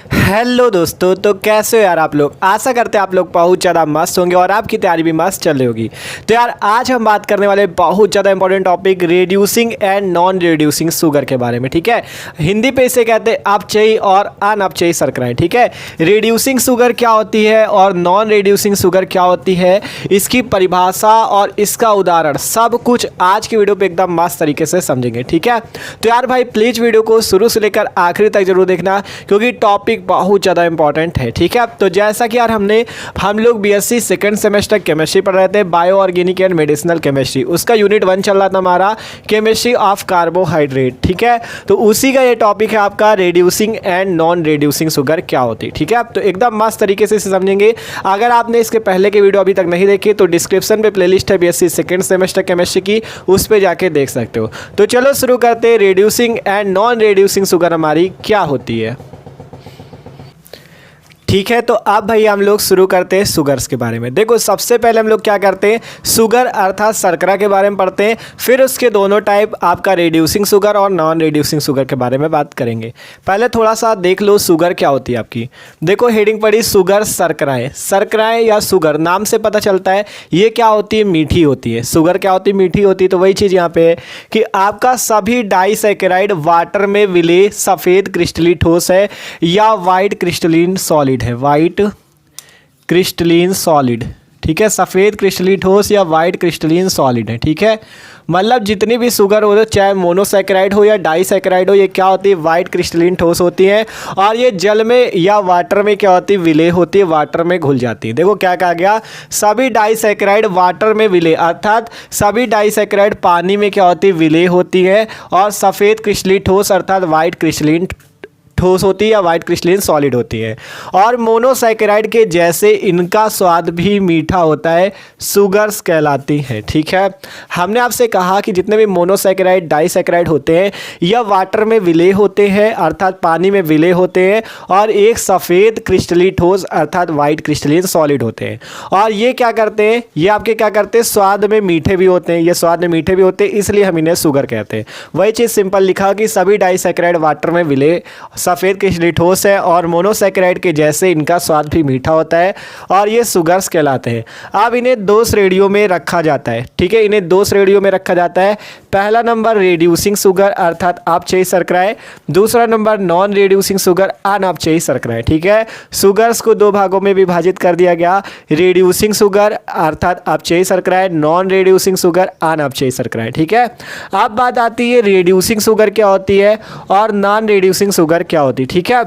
Hello दोस्तों, तो कैसे हो यार आप लोग। आशा करते हैं आप लोग बहुत ज़्यादा मस्त होंगे और आपकी तैयारी भी मस्त चल रही होगी। तो यार आज हम बात करने वाले बहुत ज़्यादा important topic reducing and non reducing sugar के बारे में। ठीक है, हिंदी पे इसे कहते हैं अपचयी और अनअपचयी शर्कराएं। ठीक है, रिड्यूसिंग शुगर क्या होती है और नॉन रिड्यूसिंग शुगर क्या होती है, इसकी परिभाषा और इसका उदाहरण सब कुछ आज की वीडियो पे एकदम मस्त तरीके से समझेंगे। ठीक है, तो यार भाई प्लीज़ वीडियो को शुरू से लेकर आखिरी तक जरूर देखना क्योंकि टॉपिक बहुत ज़्यादा इंपॉर्टेंट है। ठीक है, तो जैसा कि यार हम लोग बीएससी सेकंड सेमेस्टर केमिस्ट्री पढ़ रहे थे, bio organic and medicinal chemistry. उसका यूनिट 1 चल रहा था हमारा केमिस्ट्री ऑफ कार्बोहाइड्रेट। ठीक है, तो उसी का ये टॉपिक है आपका reducing and non reducing sugar क्या होती है। ठीक है, तो एकदम मस्त तरीके से इसे समझेंगे। अगर आपने इसके पहले के वीडियो अभी तक नहीं देखी तो डिस्क्रिप्शन पे प्लेलिस्ट है बीएससी सेकंड सेमेस्टर केमिस्ट्री की, उस पर जाके देख सकते हो। तो चलो शुरू करते हैं, reducing and non reducing sugar हमारी क्या होती है। ठीक है, तो अब भाई हम लोग शुरू करते हैं शुगर्स के बारे में। देखो सबसे पहले हम लोग क्या करते हैं, शुगर अर्थात शर्करा के बारे में पढ़ते हैं, फिर उसके दोनों टाइप आपका रिड्यूसिंग शुगर और नॉन रिड्यूसिंग शुगर के बारे में बात करेंगे। पहले थोड़ा सा देख लो शुगर क्या होती है आपकी। देखो हेडिंग पड़ी शुगर शर्कराएं। शर्कराएं या शुगर नाम से पता चलता है ये क्या होती है, मीठी होती है। शुगर क्या होती है, मीठी होती है। तो वही चीज़ यहाँ पे है कि आपका सभी डाइसैकेराइड वाटर में विले सफ़ेद क्रिस्टली ठोस है या वाइट क्रिस्टलीन सॉलिड है। वाइट क्रिस्टलीन सॉलिड, ठीक है, सफ़ेद क्रिस्टलीन ठोस या वाइट क्रिस्टलीन सॉलिड है। ठीक है, मतलब जितनी भी शुगर हो, चाहे मोनोसैकेराइड हो या डाइसैकेराइड हो, ये क्या होती है, वाइट क्रिस्टलीन ठोस होती है और ये जल में या वाटर में क्या होती है, विलय होती है, वाटर में घुल जाती है। देखो क्या कहा गया, सभी डाइसैकेराइड वाटर में विलय, अर्थात सभी डाइसैकेराइड पानी में क्या होती है, विलय होती है और सफ़ेद क्रिस्टलीन ठोस अर्थात वाइट क्रिस्टलीन ठोस होती है या वाइट क्रिस्टलीन सॉलिड होती है। और मोनोसैकेराइड के जैसे इनका स्वाद भी मीठा होता है, शुगर्स कहलाती है। ठीक है, हमने आपसे कहा कि जितने भी मोनोसैकेराइड डाइसैकेराइड होते हैं या वाटर में विलय होते हैं अर्थात पानी में विलय होते हैं और एक सफ़ेद क्रिस्टलीन ठोस अर्थात वाइट क्रिस्टलीन सॉलिड होते हैं। और ये क्या करते हैं, ये आपके क्या करते हैं, स्वाद में मीठे भी होते हैं। ये स्वाद में मीठे भी होते हैं, इसलिए हम इन्हें शुगर कहते हैं। वही चीज़ सिंपल लिखा कि सभी डाइसैकेराइड वाटर में विलय सफ़ेद क्रिस्टलीन ठोस है और मोनोसैकेराइड के जैसे इनका स्वाद भी मीठा होता है और ये शुगर्स कहलाते हैं। अब इन्हें दो श्रेणियों में रखा जाता है। ठीक है, इन्हें दो श्रेणियों में रखा जाता है। पहला नंबर रिड्यूसिंग शुगर अर्थात अपचयी शर्कराएं, दूसरा नंबर नॉन रिड्यूसिंग शुगर अनअपचयी शर्कराएं। ठीक है, शुगर्स को दो भागों में विभाजित कर दिया गया, रिड्यूसिंग शुगर अर्थात अपचयी शर्कराएं, नॉन रिड्यूसिंग शुगर अनअपचयी शर्कराएं। ठीक है, अब बात आती है रिड्यूसिंग शुगर क्या होती है और नॉन रिड्यूसिंग शुगर क्या होती है। ठीक है,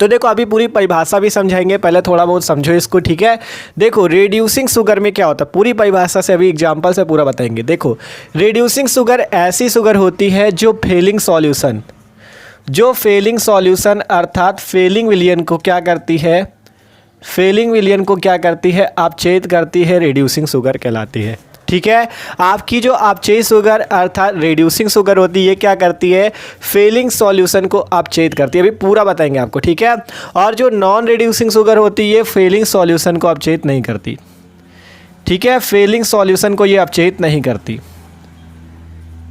तो देखो अभी पूरी परिभाषा भी समझाएंगे, पहले थोड़ा बहुत समझो इसको। ठीक है, देखो रिड्यूसिंग शुगर में क्या होता है, पूरी परिभाषा से अभी एग्जांपल से पूरा बताएंगे। देखो रिड्यूसिंग शुगर ऐसी शुगर होती है जो फेलिंग सॉल्यूशन अर्थात फेलिंग विलयन को क्या करती है, फेलिंग विलयन को क्या करती है, अपचयित करती है, रिड्यूसिंग शुगर कहलाती है। ठीक है, आपकी जो अपचयी शुगर अर्थात रिड्यूसिंग शुगर होती है ये क्या करती है, फेलिंग सॉल्यूशन को अपचयित करती है। अभी पूरा बताएंगे आपको। ठीक है, और जो नॉन रिड्यूसिंग शुगर होती है ये फेलिंग सॉल्यूशन को अपचयित नहीं करती। ठीक है, फेलिंग सॉल्यूशन को ये अपचयित नहीं करती,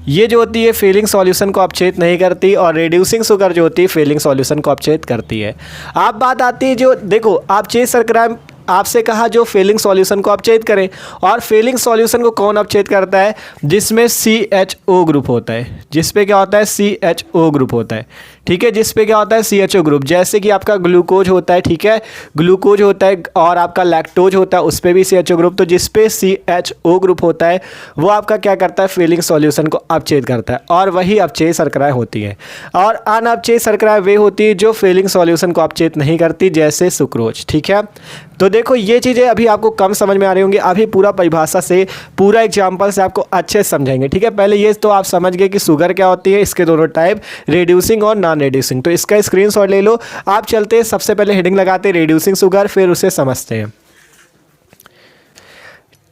ये जो होती है फेलिंग सॉल्यूशन को अपचयित नहीं करती और रिड्यूसिंग शुगर जो होती है फेलिंग सॉल्यूशन को अपचयित करती है। अब बात आती है जो देखो अपचयी शर्करा आपसे कहा जो फेलिंग सॉल्यूशन को अपचयित करें, और फेलिंग सॉल्यूशन को कौन अपचयित करता है, जिसमें CHO ग्रुप होता है, जिस पे क्या होता है, CHO ग्रुप होता है। ठीक है, जिस पे क्या होता है, CHO ग्रुप, जैसे कि आपका ग्लूकोज होता है। ठीक है, ग्लूकोज होता है और आपका लैक्टोज होता है, उस पर भी CHO ग्रुप। तो जिस पे CHO ग्रुप होता है वो आपका क्या करता है, फेलिंग सॉल्यूशन को अपचयित करता है और वही अपचयी शर्कराएं होती हैं। और अनअपचयी शर्कराएं वे होती है जो फेलिंग सॉल्यूशन को अपचयित नहीं करती, जैसे सुक्रोज। ठीक है, तो देखो ये चीज़ें अभी आपको कम समझ में आ रही होंगी, अभी पूरा परिभाषा से पूरा एग्जाम्पल से आपको अच्छे से समझाएंगे। ठीक है, पहले ये तो आप समझ गए कि शुगर क्या होती है, इसके दोनों टाइप रिड्यूसिंग और नॉन रिड्यूसिंग। तो इसका स्क्रीनशॉट ले लो। आप चलते हैं, सबसे पहले हेडिंग लगाते हैं रिड्यूसिंग शुगर, फिर उसे समझते हैं।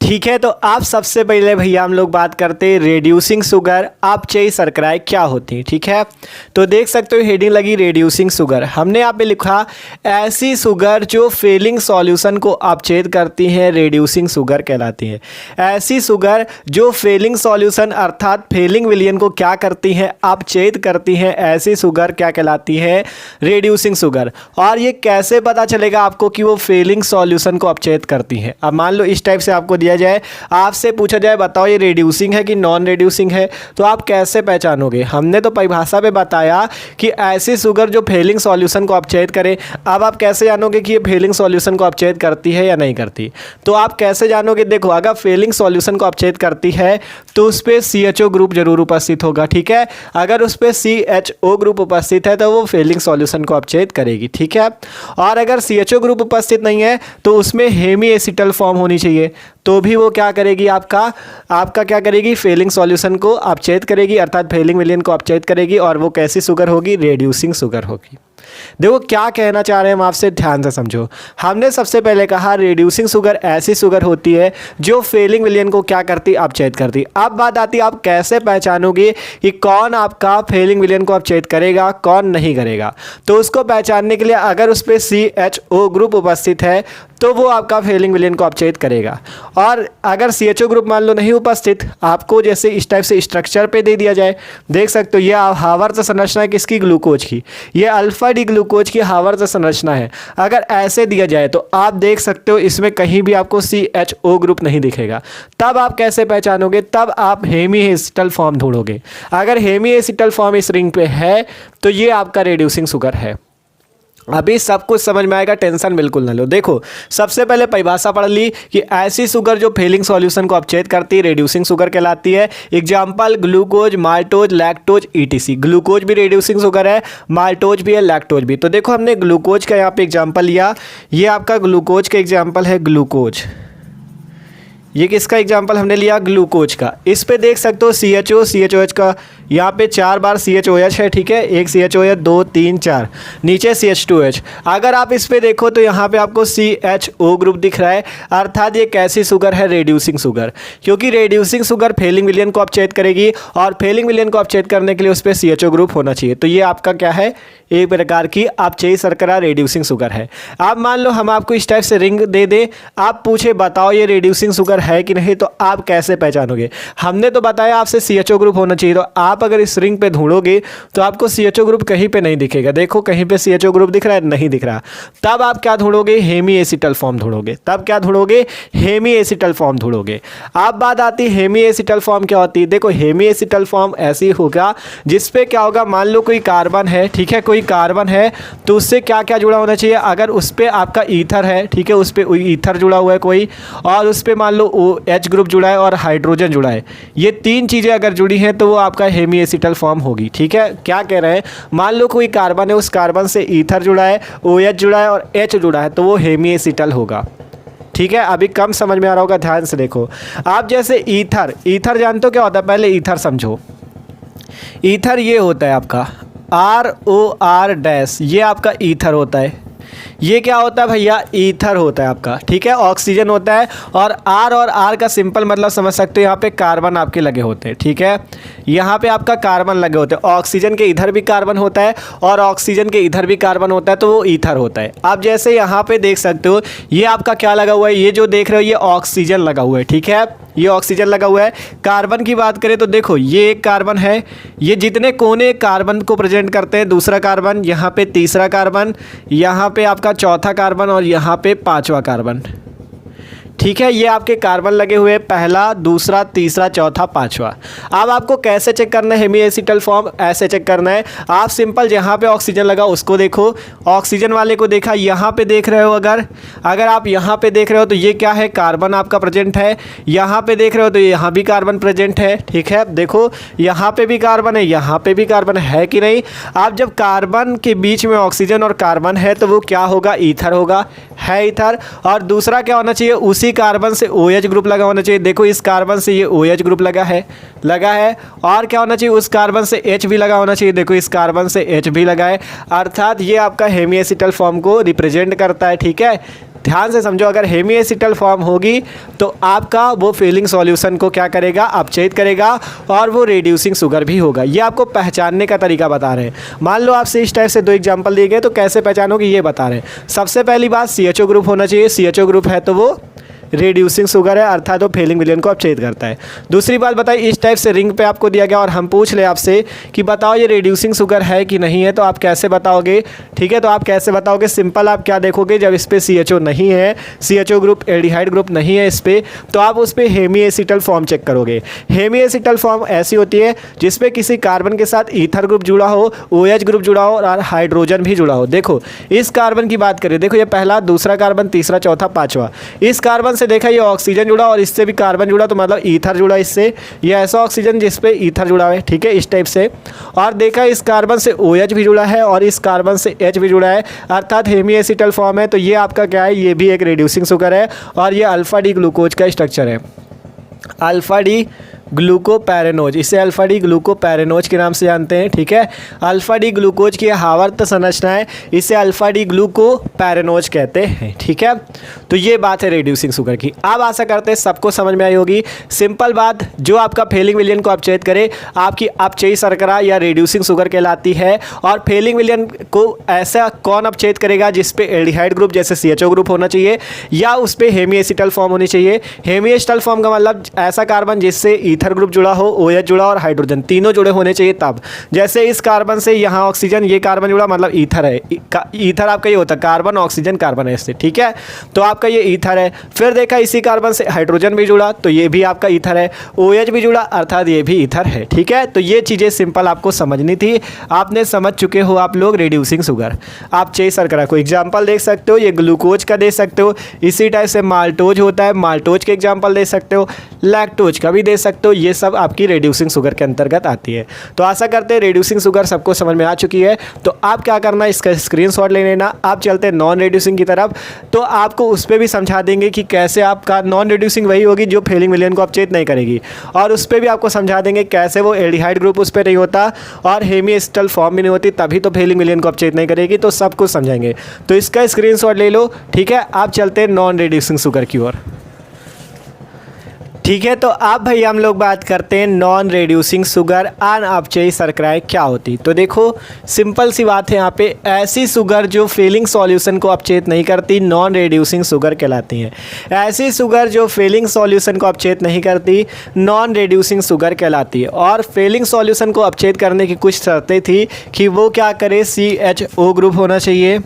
ठीक है, तो आप सबसे पहले भैया हम लोग बात करते हैं रेड्यूसिंग शुगर अपचयी शर्कराएं क्या होती हैं। ठीक है, तो देख सकते हो हेडिंग लगी रेड्यूसिंग शुगर। हमने यहाँ पे लिखा ऐसी शुगर जो फेलिंग सॉल्यूशन को अपचयित करती हैं रेड्यूसिंग शुगर कहलाती है। ऐसी शुगर जो फेलिंग सॉल्यूशन अर्थात फेलिंग विलयन को क्या करती हैं, अपचयित करती हैं, ऐसी शुगर क्या कहलाती है, रेड्यूसिंग शुगर। और ये कैसे पता चलेगा आपको कि वो फेलिंग सॉल्यूशन को अपचयित करती हैं। अब मान लो इस टाइप से आपको दिया जाए, आपसे पूछा जाए बताओ ये रेड्यूसिंग है कि नॉन रेड्यूसिंग है, तो आप कैसे पहचानोगे। हमने तो परिभाषा पे बताया कि ऐसी शुगर जो फेलिंग सॉल्यूशन को अपचयित करे। अब आप कैसे जानोगे कि ये फेलिंग सॉल्यूशन को अपचयित करती है या नहीं करती, तो आप कैसे जानोगे, देखो अगर फेलिंग सॉल्यूशन को अपचयित करती है तो उस पर CHO ग्रुप जरूर उपस्थित होगा। ठीक है, अगर उस पर CHO ग्रुप उपस्थित है तो वो फेलिंग सॉल्यूशन को अपचयित करेगी। ठीक है, और अगर CHO ग्रुप उपस्थित नहीं है तो उसमें हेमी एसिटल फॉर्म होनी चाहिए, तो भी वो क्या करेगी, आपका क्या करेगी, फेलिंग सॉल्यूशन को अपचयित करेगी अर्थात फेलिंग विलयन को अपचयित करेगी। और वो कैसी शुगर होगी, रेड्यूसिंग शुगर होगी। देखो क्या कहना चाह रहे हैं हम आपसे, ध्यान से समझो। हमने सबसे पहले कहा रेड्यूसिंग शुगर ऐसी शुगर होती है जो फेलिंग विलयन को क्या करती, अपचयित करती। अब बात आती है आप कैसे पहचानोगे कि कौन आपका फेलिंग विलयन को अपचयित करेगा, कौन नहीं करेगा। तो उसको पहचानने के लिए अगर उस पर CHO ग्रुप उपस्थित है तो वो आपका फेलिंग विलयन को अपचयित करेगा। और अगर CHO ग्रुप मान लो नहीं उपस्थित, आपको जैसे इस टाइप से स्ट्रक्चर पे दे दिया जाए, देख सकते हो ये हावर्त संरचना है किसकी, ग्लूकोज की, ये अल्फा डी ग्लूकोज की हावर्त संरचना है। अगर ऐसे दिया जाए तो आप देख सकते हो इसमें कहीं भी आपको CHO ग्रुप नहीं दिखेगा। तब आप कैसे पहचानोगे, तब आप हेमी एसिटल फॉर्म ढूंढोगे। अगर हेमी एसिटल फॉर्म इस रिंग पे है तो ये आपका रेड्यूसिंग शुगर है। अभी सब कुछ समझ में आएगा, टेंशन बिल्कुल ना लो। देखो सबसे पहले परिभाषा पढ़ ली कि ऐसी शुगर जो फेलिंग सॉल्यूशन को अपचयित करती है रेड्यूसिंग शुगर कहलाती है। Example glucose, maltose, lactose, ETC। Glucose भी रेड्यूसिंग शुगर है, माल्टोज भी है, लैक्टोज भी। तो देखो हमने ग्लूकोज का यहाँ पे एग्जाम्पल लिया, ये आपका ग्लूकोज का एग्जाम्पल है ग्लूकोज। ये किसका एग्जाम्पल हमने लिया, ग्लूकोज का। इस पे देख सकते हो CHOH का यहाँ पे 4 बार CHOH है। ठीक है, एक CHOH, 2, 3, 4, नीचे CH2H। अगर आप इस पे देखो तो यहाँ पे आपको CHO ग्रुप दिख रहा है, अर्थात ये कैसी शुगर है, रेड्यूसिंग शुगर। क्योंकि रेड्यूसिंग शुगर फेलिंग विलयन को अपचयित करेगी और फेलिंग विलयन को अपचयित करने के लिए उस पर CHO ग्रुप होना चाहिए। तो ये आपका क्या है, एक प्रकार की अपचयी शर्करा रेड्यूसिंग शुगर है। आप मान लो हम आपको इस टाइप से रिंग दे दें, आप पूछे बताओ ये रेड्यूसिंग शुगर है कि नहीं, तो आप कैसे पहचानोगे। हमने तो बताया आपसे CHO ग्रुप होना चाहिए, तो आप अगर इस रिंग पे ढूंढोगे तो आपको CHO ग्रुप कहीं पे नहीं दिखेगा। देखो कहीं पे CHO ग्रुप दिख रहा है, नहीं दिख रहा। तब आप क्या ढूंढोगे, हेमी एसिटल फॉर्म ढूंढोगे। तब क्या ढूंढोगे, हेमी एसिटल फॉर्म ढूंढोगे। अब बात आती है हेमी एसिटल फॉर्म क्या होती है। देखो हेमी एसिटल फॉर्म ऐसी होगा जिसपे क्या होगा, मान लो कोई कार्बन है, ठीक है, कोई कार्बन है तो उससे क्या क्या जुड़ा होना चाहिए। अगर उस पर आपका ईथर है, ठीक है, उस पर ईथर जुड़ा हुआ है कोई, और उस पर मान लो OH ग्रुप जुड़ा है और हाइड्रोजन जुड़ा है, ये 3 चीज़ें अगर जुड़ी हैं तो वो आपका हेमी एसिटल फॉर्म होगी। ठीक है, क्या कह रहे हैं, मान लो कोई कार्बन है, उस कार्बन से ईथर जुड़ा है, OH जुड़ा है और H जुड़ा है, तो वो हेमी एसिटल होगा। ठीक है, अभी कम समझ में आ रहा होगा, ध्यान से देखो। आप जैसे ईथर जानते हो क्या होता है, पहले ईथर समझो। ईथर ये होता है आपका ROR-, ये आपका ईथर होता है। ये क्या होता है भैया, ईथर होता है आपका। ठीक है, ऑक्सीजन होता है और R का सिंपल मतलब समझ सकते हो, यहाँ पे कार्बन आपके लगे होते हैं। ठीक है, यहाँ पे आपका कार्बन लगे होते हैं। ऑक्सीजन के इधर भी कार्बन होता है और ऑक्सीजन के इधर भी कार्बन होता है, तो वो ईथर होता है। आप जैसे यहाँ पे देख सकते हो ये आपका क्या लगा हुआ है, ये जो देख रहे हो ये ऑक्सीजन लगा हुआ है। ठीक है, ये ऑक्सीजन लगा हुआ है। कार्बन की बात करें तो देखो ये एक कार्बन है, ये जितने कोने कार्बन को प्रेजेंट करते हैं, दूसरा कार्बन, यहाँ पे तीसरा कार्बन, यहाँ पे आपका चौथा कार्बन और यहाँ पे 5वां कार्बन। ठीक है, ये आपके कार्बन लगे हुए, पहला, दूसरा, तीसरा, चौथा, 5वां। अब आपको कैसे चेक करना है हेमी एसिटल फॉर्म, ऐसे चेक करना है। आप सिंपल जहाँ पे ऑक्सीजन लगा उसको देखो, ऑक्सीजन वाले को देखा, यहाँ पे देख रहे हो, अगर आप यहाँ पे देख रहे हो तो ये क्या है, कार्बन आपका प्रेजेंट है। यहाँ पे देख रहे हो तो यहाँ भी कार्बन प्रेजेंट है। ठीक है, देखो यहाँ पे भी कार्बन है, यहाँ पे भी कार्बन है कि नहीं। आप जब कार्बन के बीच में ऑक्सीजन और कार्बन है तो वो क्या होगा, ईथर होगा, है ईथर। और दूसरा क्या होना चाहिए, उसी कार्बन से OH ग्रुप लगा होना चाहिए। देखो इस कार्बन से ये OH ग्रुप लगा है। और क्या होना चाहिए, उस कार्बन से H भी लगा होना चाहिए। देखो इस कार्बन से H भी लगा है, अर्थात ये आपका हेमी एसिटल फॉर्म को रिप्रेजेंट करता है। ठीक है, ध्यान से समझो, अगर हेमी एसिटल फॉर्म होगी तो आपका वो फीलिंग सॉल्यूशन को क्या करेगा, अपचयित करेगा और वो रिड्यूसिंग शुगर भी होगा। ये आपको पहचानने का तरीका बता रहे हैं। मान लो आपसे इस टाइप से 2 एग्जाम्पल दिए गए तो कैसे पहचानोगे ये बता रहे हैं। सबसे पहली बात CHO ग्रुप होना चाहिए, CHO ग्रुप है तो वो रिड्यूसिंग शुगर है, अर्थात वो फीलिंग विलियन को अपचयित करता है। दूसरी बात बताइए, इस टाइप से रिंग पे आपको दिया गया और हम पूछ ले आपसे कि बताओ ये रिड्यूसिंग शुगर है कि नहीं है, तो आप कैसे बताओगे? ठीक है, तो आप कैसे बताओगे? सिंपल आप क्या देखोगे, जब इस पे CHO नहीं है, CHO ग्रुप एल्डिहाइड ग्रुप नहीं है इस पे, तो आप उस पर हेमी एसिटल फॉर्म चेक करोगे। हेमी एसिटल फॉर्म ऐसी होती है जिसपे किसी कार्बन के साथ ईथर ग्रुप जुड़ा हो, OH ग्रुप जुड़ा हो और हाइड्रोजन भी जुड़ा हो। देखो इस कार्बन की बात करें, देखो ये पहला, दूसरा कार्बन, तीसरा, चौथा, पांचवा। इस कार्बन से देखा ये ऑक्सीजन जुड़ा और इससे भी कार्बन जुड़ा, तो मतलब ईथर जुड़ा इससे। ये ऐसा ऑक्सीजन जिस पे ईथर जुड़ा है, ठीक है, इस टाइप से। और देखा इस कार्बन से OH भी जुड़ा है और इस कार्बन से H भी जुड़ा है, अर्थात हेमी एसिटल फॉर्म है। तो ये आपका क्या है, ये भी एक रिड्यूसिंग शुगर है और ये अल्फा डी ग्लूकोज का स्ट्रक्चर है, अल्फा डी ग्लूकोपैरेनोज। इसे अल्फा डी ग्लूकोपैरेनोज के नाम से जानते हैं, ठीक है। अल्फा डी ग्लूकोज की आवर्त संरचना है, इसे अल्फा डी ग्लूकोपैरेनोज कहते हैं, ठीक है। तो ये बात है रिड्यूसिंग शुगर की। अब आशा करते हैं सबको समझ में आई होगी। सिंपल बात, जो आपका फीलिंग विलियन को अपचयित करे आपकी अपचयी शर्करा या रिड्यूसिंग शुगर कहलाती है। और फीलिंग विलियन को ऐसा कौन अपचयित करेगा, जिसपे एल्डिहाइड ग्रुप जैसे CHO ग्रुप होना चाहिए या उस पर हेमी एसिटल फॉर्म होनी चाहिए। हेमी एसिटल फॉर्म का मतलब ऐसा कार्बन जिससे ईथर ग्रुप जुड़ा हो, OH जुड़ा और हाइड्रोजन तीनों जुड़े होने चाहिए तब। जैसे इस कार्बन से यहाँ ऑक्सीजन, ये कार्बन जुड़ा मतलब ईथर है। ईथर आपका ये होता है कार्बन ऑक्सीजन कार्बन है इससे, ठीक है। तो आपका ये ईथर है। फिर देखा इसी कार्बन से हाइड्रोजन भी जुड़ा तो ये भी आपका ईथर है, OH भी जुड़ा अर्थात ये भी ईथर है, ठीक है। तो ये चीज़ें सिंपल आपको समझनी थी, आपने समझ चुके हो आप लोग रिड्यूसिंग शुगर। आप चेक शर्करा को एग्जाम्पल देख सकते हो, ये ग्लूकोज का दे सकते हो, इसी टाइप से माल्टोज होता है, माल्टोज के एग्जाम्पल दे सकते हो, लैक्टोज का भी दे सकते हो। ये सब आपकी रिड्यूसिंग शुगर के अंतर्गत आती है। तो आशा करते हैं रिड्यूसिंग शुगर सबको समझ में आ चुकी है। तो आप क्या करना, इसका स्क्रीनशॉट ले लेना। आप चलते हैं नॉन रिड्यूसिंग की तरफ, तो आपको उस पर भी समझा देंगे कि कैसे आपका नॉन रिड्यूसिंग वही होगी जो फीलिंग विलियन को अपचयित नहीं करेगी, और उस पर भी आपको समझा देंगे कैसे वो एल्डिहाइड ग्रुप उस पर नहीं होता और हेमी एसिटल फॉर्म भी नहीं होती, तभी तो फीलिंग विलियन को अपचयित नहीं करेगी। तो सब कुछ समझाएंगे, तो इसका स्क्रीनशॉट ले लो, ठीक है। आप चलते हैं नॉन रिड्यूसिंग शुगर की ओर, ठीक है। तो अब भाई हम लोग बात करते हैं नॉन रिड्यूसिंग शुगर अनअपचयी शर्कराएं क्या होती। तो देखो सिंपल सी बात है, यहाँ पे ऐसी शुगर जो फीलिंग सॉल्यूशन को अपचयित नहीं करती नॉन रिड्यूसिंग शुगर कहलाती हैं। ऐसी शुगर जो फीलिंग सॉल्यूशन को अपचयित नहीं करती नॉन रिड्यूसिंग शुगर कहलाती है। और फीलिंग सॉल्यूशन को अपचयित करने की कुछ शर्तें थी कि वो क्या करे, CHO ग्रुप होना चाहिए,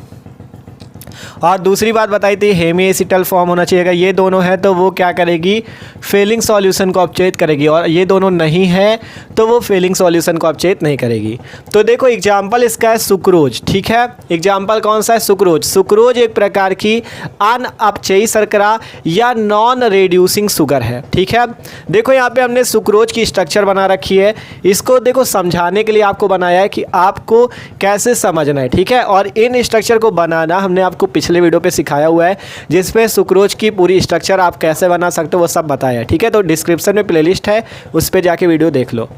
और दूसरी बात बताई थी हेमी एसिटल फॉर्म होना चाहिए। अगर ये दोनों है तो वो क्या करेगी, फीलिंग सॉल्यूशन को अपचयित करेगी, और ये दोनों नहीं है तो वो फीलिंग सॉल्यूशन को अपचयित नहीं करेगी। तो देखो एग्जाम्पल इसका है सुक्रोज, ठीक है। एग्जाम्पल कौन सा है, सुक्रोज। सुक्रोज एक प्रकार की अनअपचयी शर्करा या नॉन रिड्यूसिंग शुगर है, ठीक है। देखो यहाँ पे हमने सुक्रोज की स्ट्रक्चर बना रखी है, इसको देखो समझाने के लिए आपको बनाया है कि आपको कैसे समझना है, ठीक है। और इन स्ट्रक्चर को बनाना हमने आपको पिछले वीडियो पे सिखाया हुआ है, जिसमें सुक्रोज की पूरी स्ट्रक्चर आप कैसे बना सकते हो वो सब बताया है, ठीक है। तो डिस्क्रिप्शन में प्लेलिस्ट है, उस पर जाके वीडियो देख लो।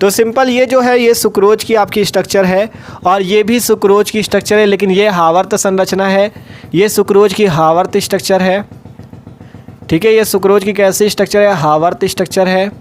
तो सिंपल ये जो है ये सुक्रोज की आपकी स्ट्रक्चर है, और ये भी सुक्रोज की स्ट्रक्चर है, लेकिन ये हावर्त संरचना है। ये सुक्रोज की हावर्त स्ट्रक्चर है, ठीक है। ये सुक्रोज की कैसी स्ट्रक्चर है, हावर्त स्ट्रक्चर है।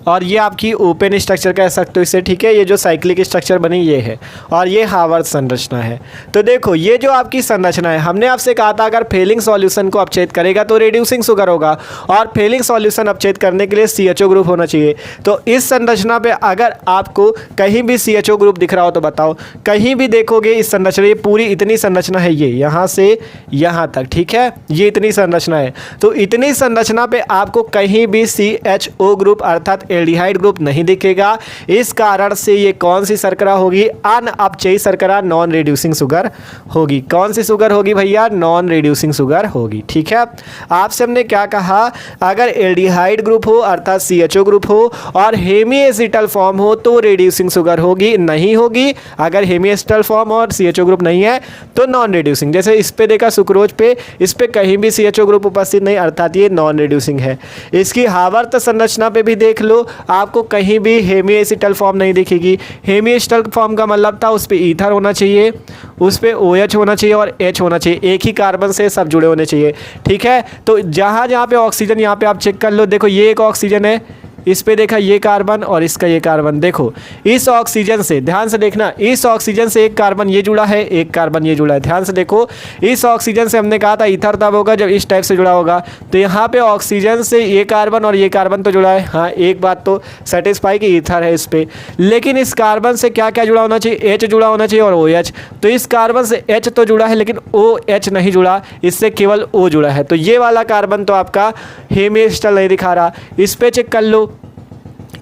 और ये आपकी ओपन स्ट्रक्चर कह सकते हो इसे, ठीक है। ये जो साइक्लिक स्ट्रक्चर बनी ये है, और ये हावर्त संरचना है। तो देखो ये जो आपकी संरचना है, हमने आपसे कहा था अगर फीलिंग सॉल्यूशन को अपचयित करेगा तो रिड्यूसिंग शुगर होगा, और फीलिंग सॉल्यूशन अपचयित करने के लिए CHO ग्रुप होना चाहिए। तो इस संरचना पे अगर आपको कहीं भी CHO ग्रुप दिख रहा हो तो बताओ, कहीं भी देखोगे इस संरचना, ये पूरी इतनी संरचना है, ये यहाँ से यहाँ तक, ठीक है। ये इतनी संरचना है, तो इतनी संरचना पे आपको कहीं भी CHO ग्रुप अर्थात एल्डिहाइड ग्रुप नहीं दिखेगा। इस कारण से ये कौन सी शर्करा होगी, अनअपचयी शर्करा, नॉन रिड्यूसिंग शुगर होगी। कौन सी शुगर होगी भैया, नॉन रिड्यूसिंग शुगर होगी, ठीक है। आपसे हमने क्या कहा, अगर एल्डिहाइड ग्रुप हो अर्थात CHO ग्रुप हो और हेमी एसिटल फॉर्म हो तो रिड्यूसिंग शुगर होगी, नहीं होगी अगर हेमी एसिटल फॉर्म और CHO ग्रुप नहीं है तो नॉन रिड्यूसिंग। जैसे इस पे देखा सुक्रोज पे, इस पे कहीं भी CHO ग्रुप उपस्थित नहीं अर्थात ये नॉन रिड्यूसिंग है। इसकी हावर्त संरचना पे भी देख लो, देखो आपको कहीं भी हेमी एसिटल फॉर्म नहीं दिखेगी। हेमी एसिटल फॉर्म का मतलब था उस पर ईथर होना चाहिए, उस पर OH होना चाहिए और H होना चाहिए, एक ही कार्बन से सब जुड़े होने चाहिए। ठीक है, तो जहाँ जहाँ पे ऑक्सीजन, यहाँ पे आप चेक कर लो, देखो ये एक ऑक्सीजन है, इस पे देखा ये कार्बन और इसका ये कार्बन, देखो इस ऑक्सीजन से, ध्यान से देखना, इस ऑक्सीजन से एक कार्बन ये जुड़ा है, एक कार्बन ये जुड़ा है। ध्यान से देखो, इस ऑक्सीजन से हमने कहा था ईथर तब होगा जब इस टाइप से जुड़ा होगा, तो यहाँ पे ऑक्सीजन से ये कार्बन और ये कार्बन तो जुड़ा है। हाँ, एक बात तो सेटिस्फाई कि ईथर है इस पे, लेकिन इस कार्बन से क्या क्या जुड़ा होना चाहिए, H जुड़ा होना चाहिए और OH। तो इस कार्बन से H तो जुड़ा है लेकिन OH नहीं जुड़ा, इससे केवल O जुड़ा है। तो ये वाला कार्बन तो आपका हेमी एसिटल नहीं दिखा रहा। इस पे चेक कर लो,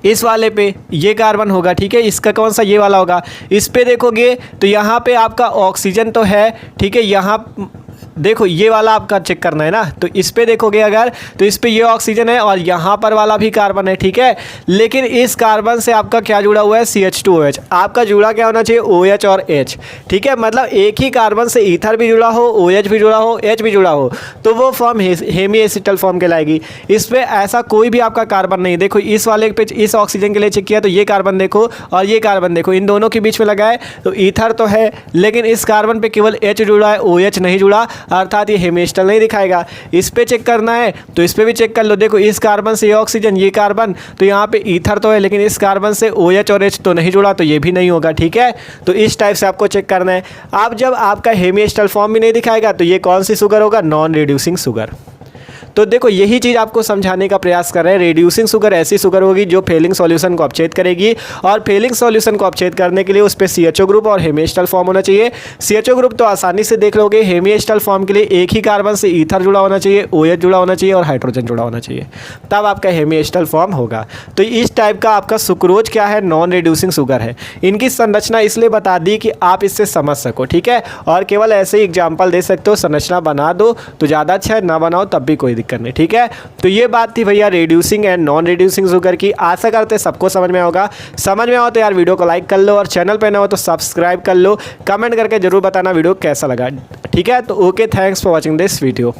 इस वाले पे ये कार्बन होगा, ठीक है, इसका कौन सा, ये वाला होगा। इस पे देखोगे तो यहाँ पे आपका ऑक्सीजन तो है, ठीक है, यहाँ देखो ये वाला आपका चेक करना है ना, तो इस पे देखोगे अगर, तो इस पे ये ऑक्सीजन है और यहाँ पर वाला भी कार्बन है, ठीक है, लेकिन इस कार्बन से आपका क्या जुड़ा हुआ है, CH2OH। आपका जुड़ा क्या होना चाहिए, OH और H। ठीक है, मतलब एक ही कार्बन से ईथर भी जुड़ा हो, OH भी जुड़ा हो, H भी जुड़ा हो, तो वो फॉर्म हेमी एसिटल फॉर्म कहलाएगी। इस पे ऐसा कोई भी आपका कार्बन नहीं, देखो इस वाले पे, इस ऑक्सीजन के लिए चेक किया तो ये कार्बन देखो और ये कार्बन देखो, इन दोनों के बीच में लगा है, तो ईथर तो है, लेकिन इस कार्बन पे केवल H जुड़ा है, OH नहीं जुड़ा, अर्थात ये हेमी एसिटल नहीं दिखाएगा। इस पे चेक करना है तो इस पे भी चेक कर लो, देखो इस कार्बन से ये ऑक्सीजन, ये कार्बन, तो यहाँ पे ईथर तो है, लेकिन इस कार्बन से OH और H तो नहीं जुड़ा, तो ये भी नहीं होगा। ठीक है, तो इस टाइप से आपको चेक करना है। अब जब आपका हेमी एसिटल फॉर्म भी नहीं दिखाएगा तो ये कौन सी शुगर होगा, नॉन रिड्यूसिंग शुगर। तो देखो यही चीज़ आपको समझाने का प्रयास कर रहे हैं। रिड्यूसिंग शुगर ऐसी शुगर होगी जो फेलिंग सॉल्यूशन को अपचेत करेगी, और फेलिंग सॉल्यूशन को अपचेत करने के लिए उस पर CHO ग्रुप और हेमी एसिटल फॉर्म होना चाहिए। CHO ग्रुप तो आसानी से देख लोगे, हेमी एसिटल फॉर्म के लिए एक ही कार्बन से ईथर जुड़ा होना चाहिए, OH जुड़ा होना चाहिए और हाइड्रोजन जुड़ा होना चाहिए, तब आपका हेमी एसिटल फॉर्म होगा। तो इस टाइप का आपका सुक्रोज क्या है, नॉन रिड्यूसिंग शुगर है। इनकी संरचना इसलिए बता दी कि आप इससे समझ सको, ठीक है, और केवल ऐसे ही एग्जाम्पल दे सकते हो, संरचना बना दो तो ज़्यादा अच्छा है, ना बनाओ तब भी कोई दिक्कत नहीं। ठीक है, तो ये बात थी भैया reducing and non reducing sugar की। आशा करते सबको समझ में होगा। समझ में आओ तो यार वीडियो को लाइक कर लो, और चैनल पे ना हो तो सब्सक्राइब कर लो। कमेंट करके जरूर बताना वीडियो कैसा लगा। ठीक है, तो okay, thanks for watching this video.